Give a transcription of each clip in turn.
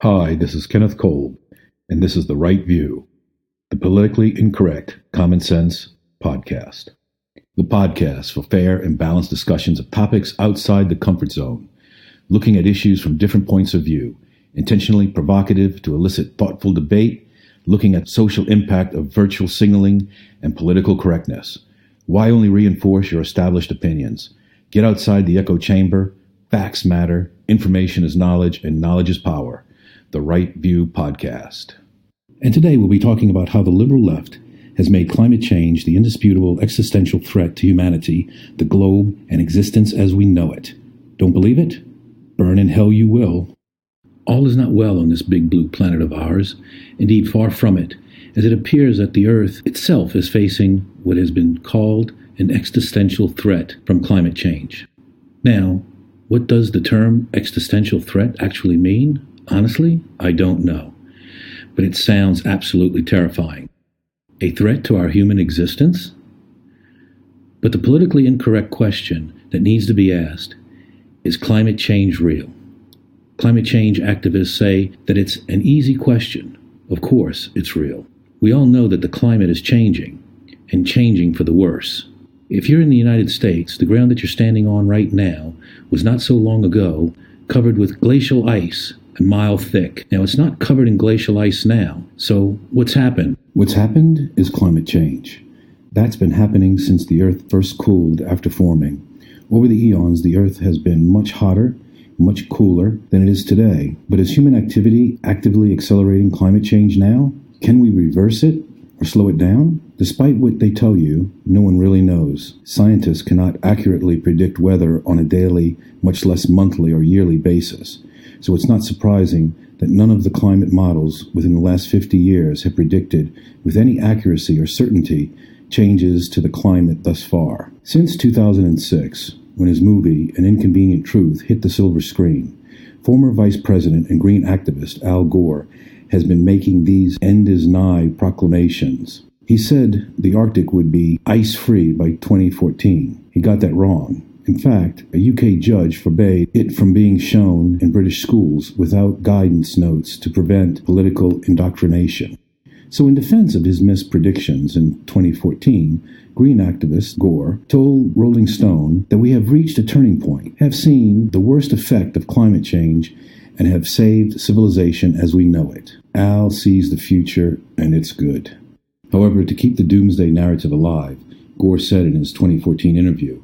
Hi, this is Kenneth Kolb, and this is The Right View, the politically incorrect common sense podcast. The podcast for fair and balanced discussions of topics outside the comfort zone, looking at issues from different points of view, intentionally provocative to elicit thoughtful debate, looking at social impact of virtual signaling and political correctness. Why only reinforce your established opinions? Get outside the echo chamber. Facts matter, information is knowledge, and knowledge is power. The Right View podcast. And today we'll be talking about how the liberal left has made climate change the indisputable existential threat to humanity, the globe, and existence as we know it. Don't believe it? Burn in hell you will. All is not well on this big blue planet of ours. Indeed, far from it, as it appears that the Earth itself is facing what has been called an existential threat from climate change. Now, what does the term existential threat actually mean? Honestly, I don't know. But it sounds absolutely terrifying. A threat to our human existence? But the politically incorrect question that needs to be asked is climate change real? Climate change activists say that it's an easy question. Of course, it's real. We all know that the climate is changing, and changing for the worse. If you're in the United States, the ground that you're standing on right now was not so long ago covered with glacial ice, a mile thick. Now, it's not covered in glacial ice now. So what's happened? What's happened is climate change. That's been happening since the Earth first cooled after forming. Over the eons, the Earth has been much hotter, much cooler than it is today. But is human activity actively accelerating climate change now? Can we reverse it or slow it down? Despite what they tell you, no one really knows. Scientists cannot accurately predict weather on a daily, much less monthly or yearly basis. So it's not surprising that none of the climate models within the last 50 years have predicted with any accuracy or certainty changes to the climate thus far. Since 2006, when his movie An Inconvenient Truth hit the silver screen, former Vice President and Green activist Al Gore has been making these end is nigh proclamations. He said the Arctic would be ice-free by 2014. He got that wrong. In fact, a UK judge forbade it from being shown in British schools without guidance notes to prevent political indoctrination. So in defense of his missed predictions in 2014, Green activist Gore told Rolling Stone that we have reached a turning point, have seen the worst effect of climate change, and have saved civilization as we know it. Al sees the future, and it's good. However, to keep the doomsday narrative alive, Gore said in his 2014 interview,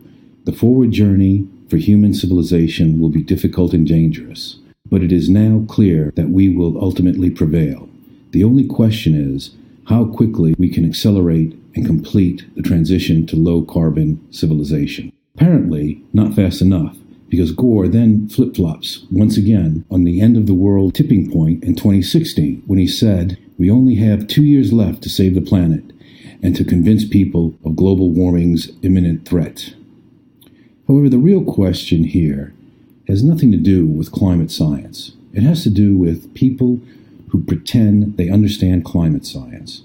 "The forward journey for human civilization will be difficult and dangerous, but it is now clear that we will ultimately prevail. The only question is how quickly we can accelerate and complete the transition to low-carbon civilization." Apparently, not fast enough, because Gore then flip-flops once again on the end of the world tipping point in 2016 when he said, "We only have 2 years left to save the planet and to convince people of global warming's imminent threat." However, the real question here has nothing to do with climate science. It has to do with people who pretend they understand climate science.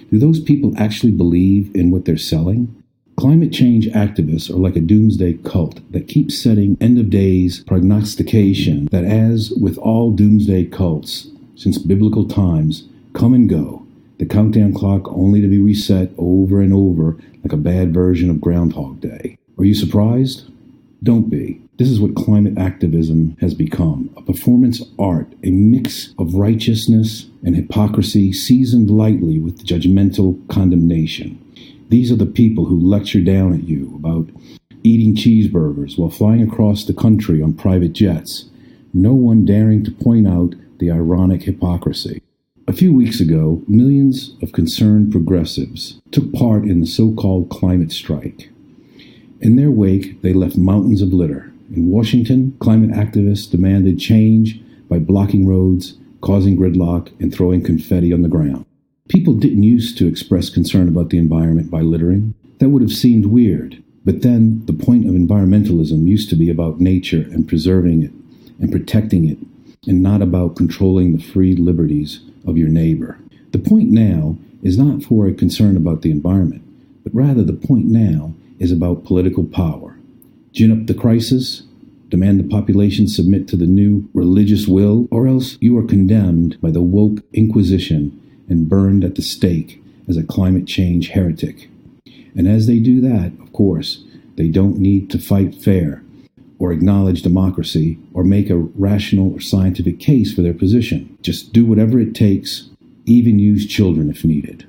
Do those people actually believe in what they're selling? Climate change activists are like a doomsday cult that keeps setting end-of-days prognostication that, as with all doomsday cults since biblical times, come and go, the countdown clock only to be reset over and over like a bad version of Groundhog Day. Are you surprised? Don't be. This is what climate activism has become, a performance art, a mix of righteousness and hypocrisy seasoned lightly with judgmental condemnation. These are the people who lecture down at you about eating cheeseburgers while flying across the country on private jets, no one daring to point out the ironic hypocrisy. A few weeks ago, millions of concerned progressives took part in the so-called climate strike. In their wake, they left mountains of litter. In Washington, climate activists demanded change by blocking roads, causing gridlock, and throwing confetti on the ground. People didn't used to express concern about the environment by littering. That would have seemed weird. But then, the point of environmentalism used to be about nature and preserving it and protecting it, and not about controlling the free liberties of your neighbor. The point now is not for a concern about the environment, but rather the point now is about political power. Gin up the crisis, Demand the population submit to the new religious will, or else you are condemned by the woke Inquisition and burned at the stake as a climate change heretic. And as they do that, of course, they don't need to fight fair or acknowledge democracy or make a rational or scientific case for their position. Just do whatever it takes, even use children if needed.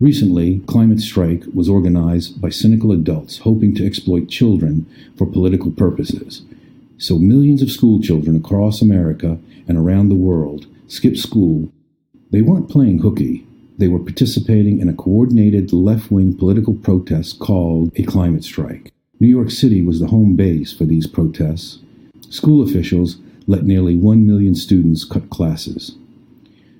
Recently, Climate Strike was organized by cynical adults hoping to exploit children for political purposes. So millions of school children across America and around the world skipped school. They weren't playing hooky. They were participating in a coordinated left-wing political protest called a climate strike. New York City was the home base for these protests. School officials let nearly 1 million students cut classes.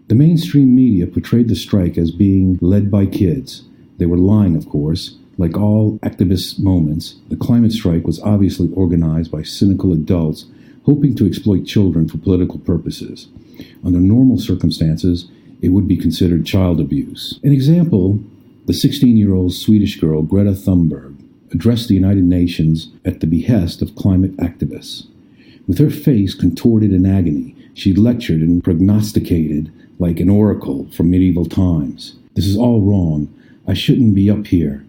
The mainstream media portrayed the strike as being led by kids. They were lying, of course. Like all activist moments, the climate strike was obviously organized by cynical adults hoping to exploit children for political purposes. Under normal circumstances, it would be considered child abuse. An example, the 16-year-old Swedish girl Greta Thunberg addressed the United Nations at the behest of climate activists. With her face contorted in agony, she lectured and prognosticated like an oracle from medieval times. This is all wrong. I shouldn't be up here.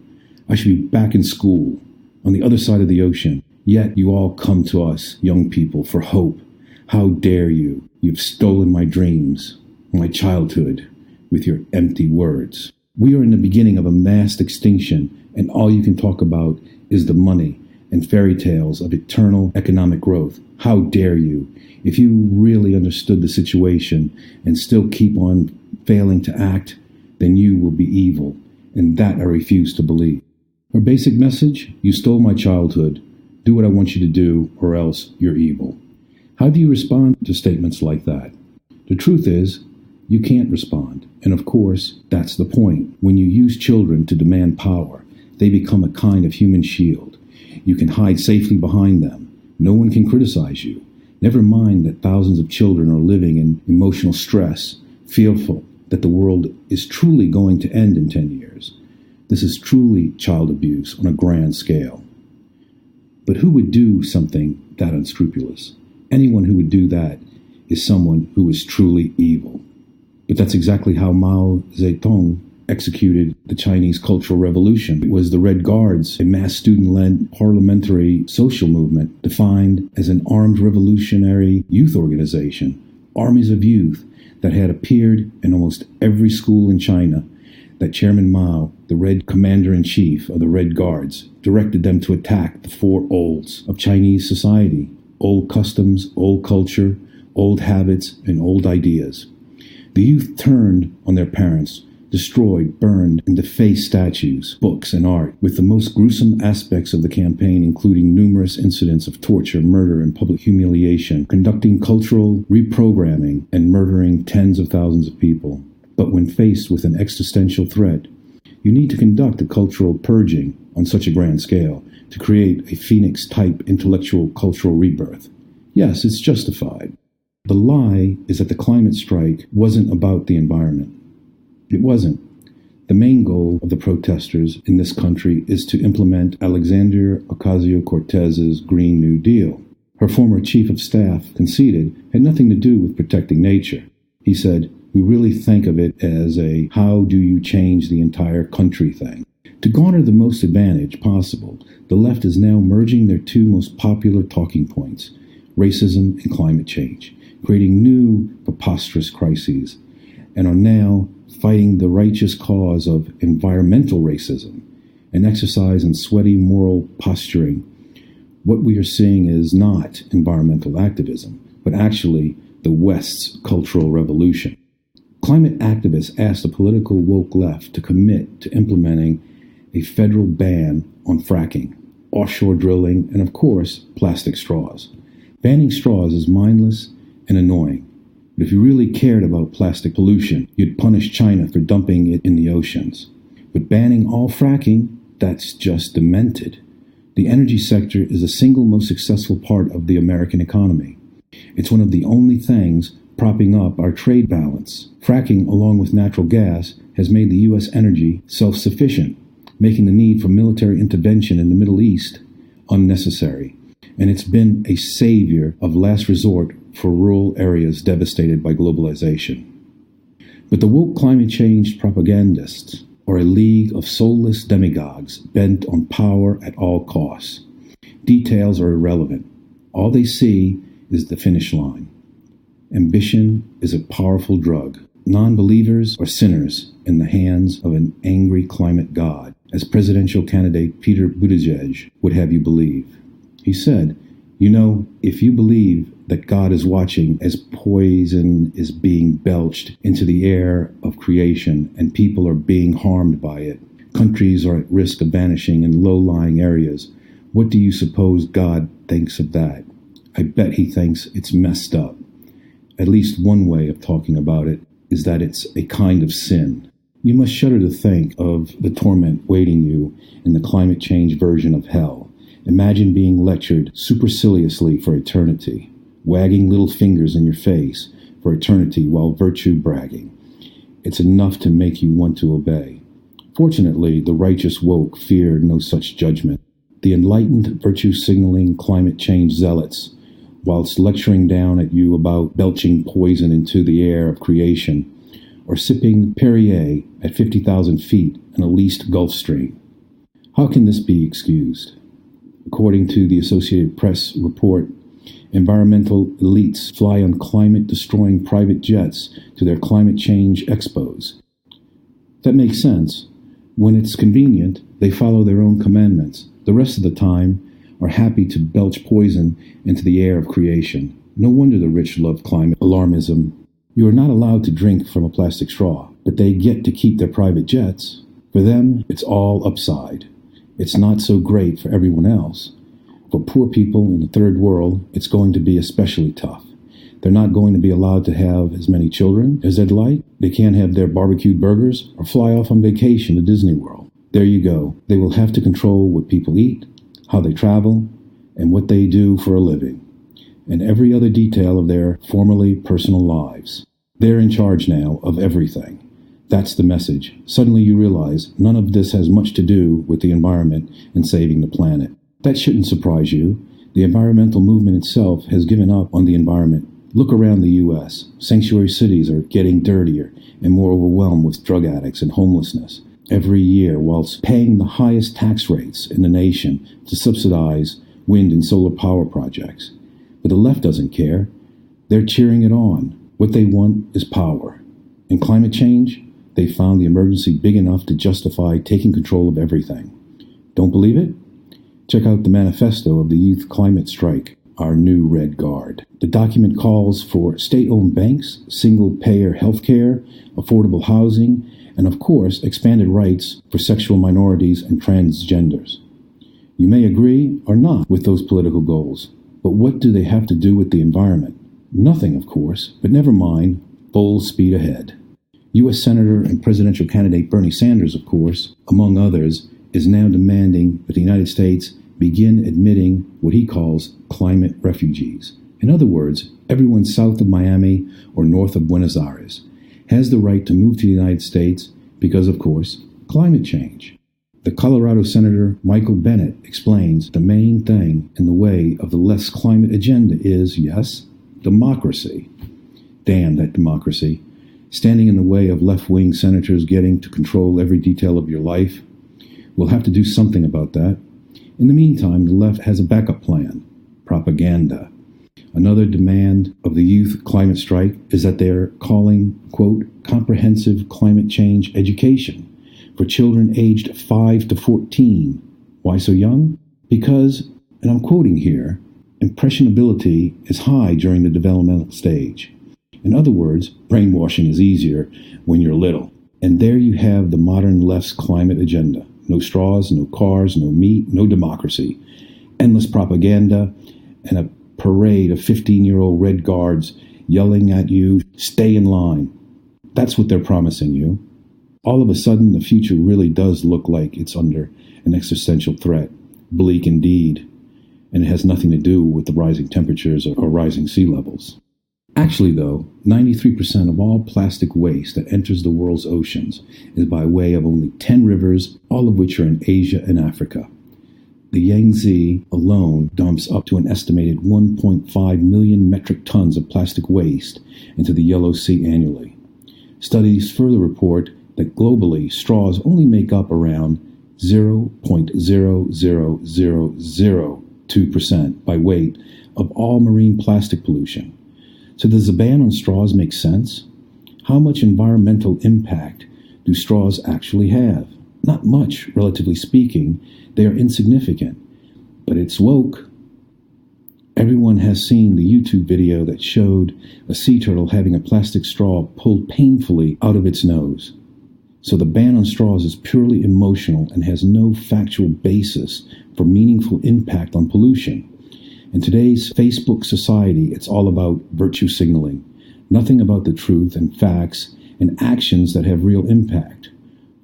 I should be back in school, on the other side of the ocean. Yet you all come to us, young people, for hope. How dare you? You've stolen my dreams, my childhood, with your empty words. We are in the beginning of a mass extinction, and all you can talk about is the money and fairy tales of eternal economic growth. How dare you? If you really understood the situation and still keep on failing to act, then you will be evil, and that I refuse to believe. Her basic message? You stole my childhood. Do what I want you to do, or else you're evil. How do you respond to statements like that? The truth is, you can't respond. And of course, that's the point. When you use children to demand power, they become a kind of human shield. You can hide safely behind them. No one can criticize you. Never mind that thousands of children are living in emotional stress, fearful that the world is truly going to end in 10 years. This is truly child abuse on a grand scale. But who would do something that unscrupulous? Anyone who would do that is someone who is truly evil. But that's exactly how Mao Zedong executed the Chinese Cultural Revolution. It was the Red Guards, a mass student-led parliamentary social movement defined as an armed revolutionary youth organization, armies of youth that had appeared in almost every school in China, that Chairman Mao, the Red Commander-in-Chief of the Red Guards, directed them to attack the four olds of Chinese society: old customs, old culture, old habits, and old ideas. The youth turned on their parents, destroyed, burned, and defaced statues, books, and art, with the most gruesome aspects of the campaign including numerous incidents of torture, murder, and public humiliation, conducting cultural reprogramming, and murdering tens of thousands of people. But when faced with an existential threat, you need to conduct a cultural purging on such a grand scale to create a phoenix-type intellectual cultural rebirth. Yes, it's justified. The lie is that the climate strike wasn't about the environment. It wasn't. The main goal of the protesters in this country is to implement Alexandria Ocasio-Cortez's Green New Deal. Her former chief of staff conceded had nothing to do with protecting nature. He said, "We really think of it as a how do you change the entire country thing." To garner the most advantage possible, the left is now merging their two most popular talking points, racism and climate change, creating new preposterous crises, and are now fighting the righteous cause of environmental racism, an exercise in sweaty moral posturing. What we are seeing is not environmental activism, but actually the West's cultural revolution. Climate activists asked the political woke left to commit to implementing a federal ban on fracking, offshore drilling, and of course, plastic straws. Banning straws is mindless and annoying. But if you really cared about plastic pollution, you'd punish China for dumping it in the oceans. But banning all fracking, that's just demented. The energy sector is the single most successful part of the American economy. It's one of the only things propping up our trade balance. Fracking, along with natural gas, has made the U.S. energy self-sufficient, making the need for military intervention in the Middle East unnecessary. and it's been a savior of last resort for rural areas devastated by globalization. But the woke climate change propagandists are a league of soulless demagogues bent on power at all costs. Details are irrelevant. All they see is the finish line. Ambition is a powerful drug. Non-believers are sinners in the hands of an angry climate god, as presidential candidate Peter Buttigieg would have you believe. He said, if you believe that God is watching as poison is being belched into the air of creation and people are being harmed by it, countries are at risk of vanishing in low-lying areas, what do you suppose God thinks of that? I bet he thinks it's messed up. At least one way of talking about it is that it's a kind of sin. You must shudder to think of the torment waiting you in the climate change version of hell. Imagine being lectured superciliously for eternity, wagging little fingers in your face for eternity while virtue bragging. It's enough to make you want to obey. Fortunately, the righteous woke fear no such judgment. The enlightened virtue-signaling climate change zealots, whilst lecturing down at you about belching poison into the air of creation, or sipping Perrier at 50,000 feet in a leased Gulf Stream. How can this be excused? According to the Associated Press report, environmental elites fly on climate-destroying private jets to their climate change expos. That makes sense. When it's convenient, they follow their own commandments. The rest of the time are happy to belch poison into the air of creation. No wonder the rich love climate alarmism. You are not allowed to drink from a plastic straw, but they get to keep their private jets. For them, it's all upside. It's not so great for everyone else. For poor people in the third world, it's going to be especially tough. They're not going to be allowed to have as many children as they'd like. They can't have their barbecued burgers or fly off on vacation to Disney World. There you go. They will have to control what people eat, how they travel, and what they do for a living, and every other detail of their formerly personal lives. They're in charge now of everything. That's the message. Suddenly you realize none of this has much to do with the environment and saving the planet. That shouldn't surprise you. The environmental movement itself has given up on the environment. Look around the U.S. Sanctuary cities are getting dirtier and more overwhelmed with drug addicts and homelessness every year, whilst paying the highest tax rates in the nation to subsidize wind and solar power projects. But the left doesn't care. They're cheering it on. What they want is power. In climate change, they found the emergency big enough to justify taking control of everything. Don't believe it? Check out the manifesto of the Youth Climate Strike, our new Red Guard. The document calls for state-owned banks, single-payer health care, affordable housing, and of course, expanded rights for sexual minorities and transgenders. You may agree or not with those political goals, but what do they have to do with the environment? Nothing, of course, but never mind, full speed ahead. U.S. Senator and presidential candidate Bernie Sanders, of course, among others, is now demanding that the United States begin admitting what he calls climate refugees. In other words, everyone south of Miami or north of Buenos Aires has the right to move to the United States because, of course, climate change. The Colorado Senator Michael Bennet explains the main thing in the way of the left's climate agenda is, yes, democracy. Damn that democracy. Standing in the way of left-wing senators getting to control every detail of your life. We'll have to do something about that. In the meantime, the left has a backup plan: propaganda. Another demand of the youth climate strike is that they're calling, quote, comprehensive climate change education for children aged 5 to 14. Why so young? Because, and I'm quoting here, impressionability is high during the developmental stage. In other words, brainwashing is easier when you're little. And there you have the modern left's climate agenda. No straws, no cars, no meat, no democracy. Endless propaganda and a parade of 15-year-old Red Guards yelling at you, stay in line. That's what they're promising you. All of a sudden, the future really does look like it's under an existential threat. Bleak indeed. And it has nothing to do with the rising temperatures or rising sea levels. Actually, though, 93% of all plastic waste that enters the world's oceans is by way of only 10 rivers, all of which are in Asia and Africa. The Yangtze alone dumps up to an estimated 1.5 million metric tons of plastic waste into the Yellow Sea annually. Studies further report that globally, straws only make up around 0.00002% by weight of all marine plastic pollution. So does a ban on straws make sense? How much environmental impact do straws actually have? Not much, relatively speaking. They are insignificant, but it's woke. Everyone has seen the YouTube video that showed a sea turtle having a plastic straw pulled painfully out of its nose. So the ban on straws is purely emotional and has no factual basis for meaningful impact on pollution. In today's Facebook society, it's all about virtue signaling, nothing about the truth and facts and actions that have real impact.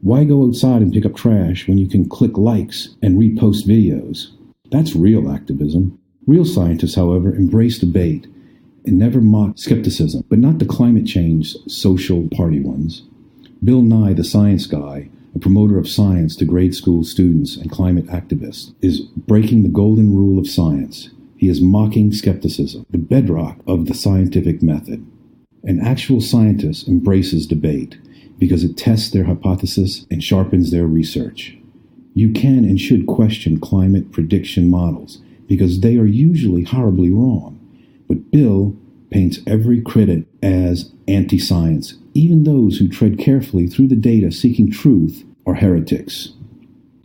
Why go outside and pick up trash when you can click likes and repost videos? That's real activism. Real scientists, however, embrace debate and never mock skepticism, but not the climate change social party ones. Bill Nye, the science guy, a promoter of science to grade school students and climate activists, is breaking the golden rule of science. He is mocking skepticism, the bedrock of the scientific method. An actual scientist embraces debate because it tests their hypothesis and sharpens their research. You can and should question climate prediction models because they are usually horribly wrong. But Bill paints every critic as anti-science. Even those who tread carefully through the data seeking truth are heretics.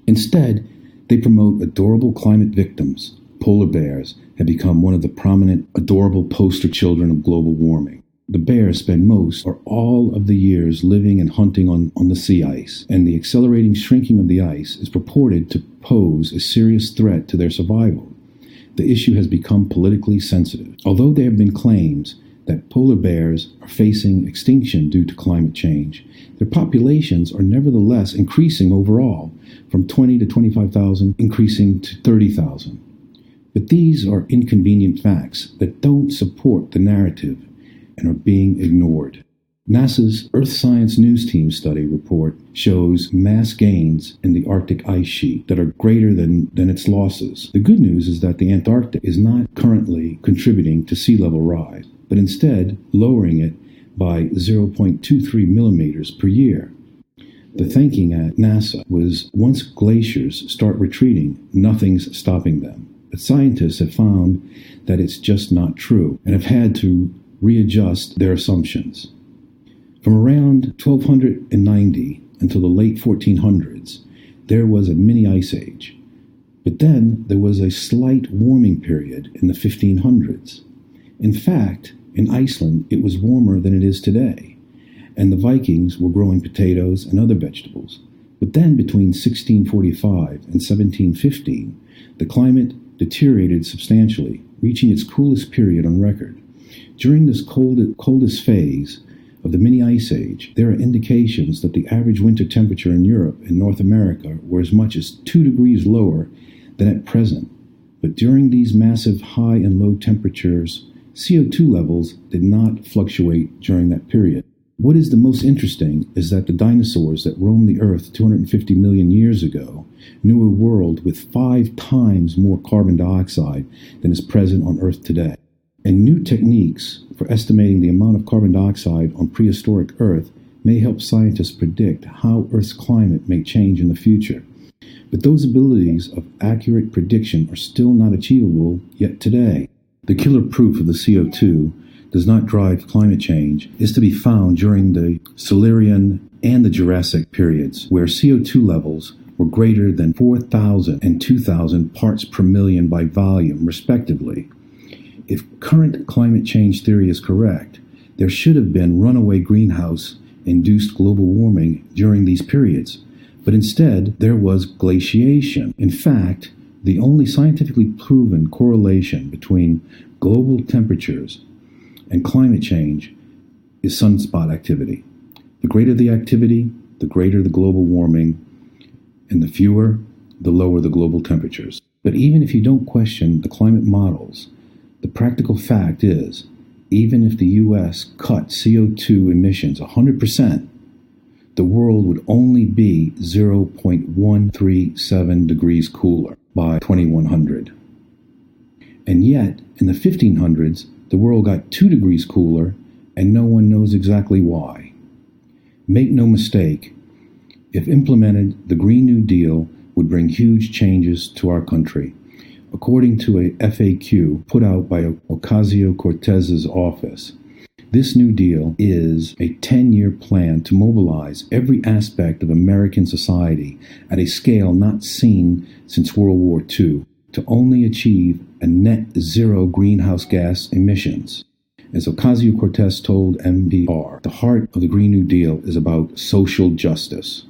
Instead, they promote adorable climate victims. Polar bears have become one of the prominent, adorable poster children of global warming. The bears spend most or all of the years living and hunting on the sea ice, and the accelerating shrinking of the ice is purported to pose a serious threat to their survival. The issue has become politically sensitive. Although there have been claims that polar bears are facing extinction due to climate change, their populations are nevertheless increasing overall, from 20 to 25,000 increasing to 30,000. But these are inconvenient facts that don't support the narrative and are being ignored. NASA's Earth Science News Team study report shows mass gains in the Arctic ice sheet that are greater than its losses. The good news is that the Antarctic is not currently contributing to sea level rise, but instead lowering it by 0.23 millimeters per year. The thinking at NASA was once glaciers start retreating, nothing's stopping them. But scientists have found that it's just not true and have had to readjust their assumptions. From around 1290 until the late 1400s, there was a mini ice age. But then there was a slight warming period in the 1500s. In fact, in Iceland, it was warmer than it is today, and the Vikings were growing potatoes and other vegetables. But then between 1645 and 1715, the climate deteriorated substantially, reaching its coolest period on record. During this coldest phase of the mini ice age, there are indications that the average winter temperature in Europe and North America were as much as 2 degrees lower than at present. But during these massive high and low temperatures, CO2 levels did not fluctuate during that period. What is the most interesting is that the dinosaurs that roamed the Earth 250 million years ago knew a world with 5 times more carbon dioxide than is present on Earth today. And new techniques for estimating the amount of carbon dioxide on prehistoric Earth may help scientists predict how Earth's climate may change in the future. But those abilities of accurate prediction are still not achievable yet today. The killer proof of the CO2 does not drive climate change is to be found during the Silurian and the Jurassic periods, where CO2 levels were greater than 4,000 and 2,000 parts per million by volume, respectively. If current climate change theory is correct, there should have been runaway greenhouse-induced global warming during these periods, but instead there was glaciation. In fact, the only scientifically proven correlation between global temperatures and climate change is sunspot activity. The greater the activity, the greater the global warming, and the fewer, the lower the global temperatures. But even if you don't question the climate models, the practical fact is, even if the U.S. cut CO2 emissions 100%, the world would only be 0.137 degrees cooler by 2100. And yet, in the 1500s, the world got 2 degrees cooler, and no one knows exactly why. Make no mistake, if implemented, the Green New Deal would bring huge changes to our country. According to a FAQ put out by Ocasio-Cortez's office, this New Deal is a 10-year plan to mobilize every aspect of American society at a scale not seen since World War II to only achieve a net zero greenhouse gas emissions. As Ocasio-Cortez told NPR, the heart of the Green New Deal is about social justice.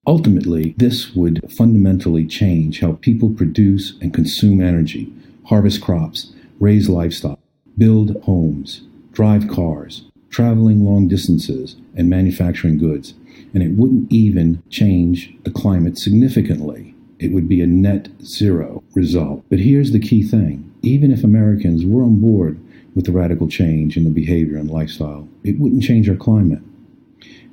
Ultimately, this would fundamentally change how people produce and consume energy, harvest crops, raise livestock, build homes, drive cars, traveling long distances, and manufacturing goods. And it wouldn't even change the climate significantly. It would be a net zero result. But here's the key thing. Even if Americans were on board with the radical change in the behavior and lifestyle, it wouldn't change our climate.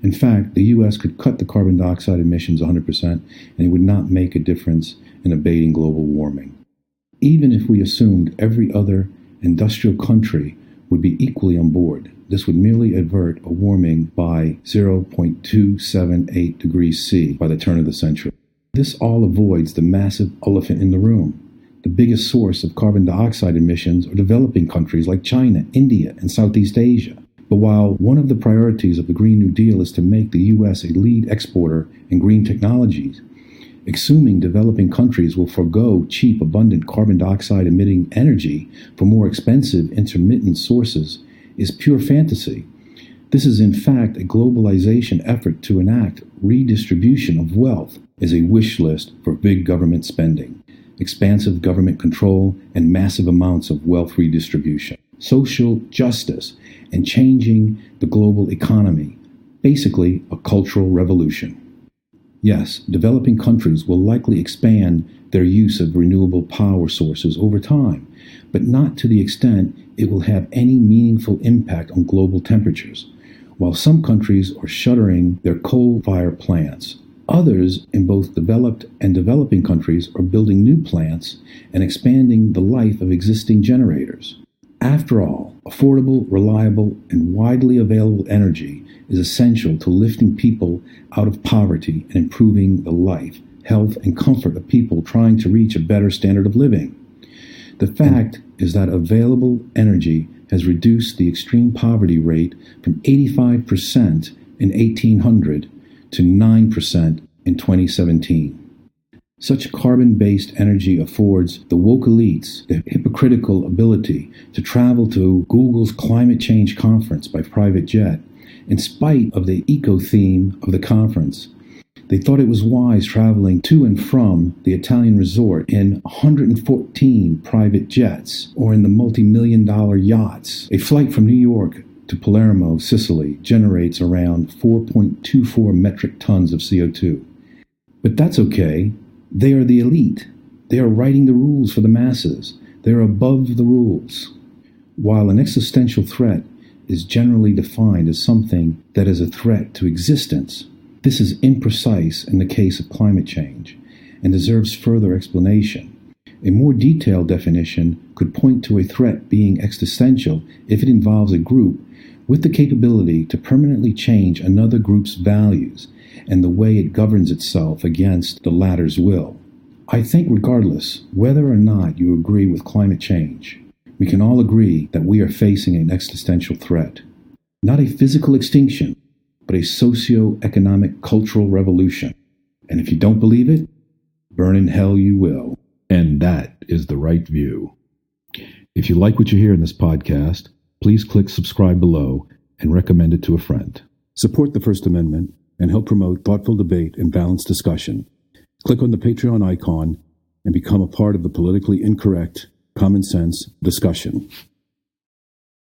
In fact, the U.S. could cut the carbon dioxide emissions 100%, and it would not make a difference in abating global warming. Even if we assumed every other industrial country would be equally on board, this would merely avert a warming by 0.278 degrees C by the turn of the century. This all avoids the massive elephant in the room. The biggest source of carbon dioxide emissions are developing countries like China, India, and Southeast Asia. But while one of the priorities of the Green New Deal is to make the U.S. a lead exporter in green technologies, assuming developing countries will forego cheap, abundant carbon dioxide emitting energy for more expensive, intermittent sources is pure fantasy. This is in fact a globalization effort to enact redistribution of wealth as a wish list for big government spending, expansive government control, and massive amounts of wealth redistribution. Social justice, and changing the global economy, basically a cultural revolution. Yes, developing countries will likely expand their use of renewable power sources over time, but not to the extent it will have any meaningful impact on global temperatures. While some countries are shuttering their coal-fired plants, others in both developed and developing countries are building new plants and expanding the life of existing generators. After all, affordable, reliable, and widely available energy is essential to lifting people out of poverty and improving the life, health, and comfort of people trying to reach a better standard of living. The fact is that available energy has reduced the extreme poverty rate from 85% in 1800 to 9% in 2017. Such carbon-based energy affords the woke elites the hypocritical ability to travel to Google's climate change conference by private jet. In spite of the eco-theme of the conference, they thought it was wise traveling to and from the Italian resort in 114 private jets or in the multi-million-dollar yachts. A flight from New York to Palermo, Sicily, generates around 4.24 metric tons of CO2. But that's okay. They are the elite. They are writing the rules for the masses. They are above the rules. While an existential threat is generally defined as something that is a threat to existence, this is imprecise in the case of climate change and deserves further explanation. A more detailed definition could point to a threat being existential if it involves a group with the capability to permanently change another group's values and the way it governs itself against the latter's will. I think regardless whether or not you agree with climate change, we can all agree that we are facing an existential threat. Not a physical extinction, but a socio-economic cultural revolution. And if you don't believe it, burn in hell you will. And that is the right view. If you like what you hear in this podcast, please click subscribe below and recommend it to a friend. Support the First Amendment and help promote thoughtful debate and balanced discussion. Click on the Patreon icon and become a part of the politically incorrect, common sense discussion.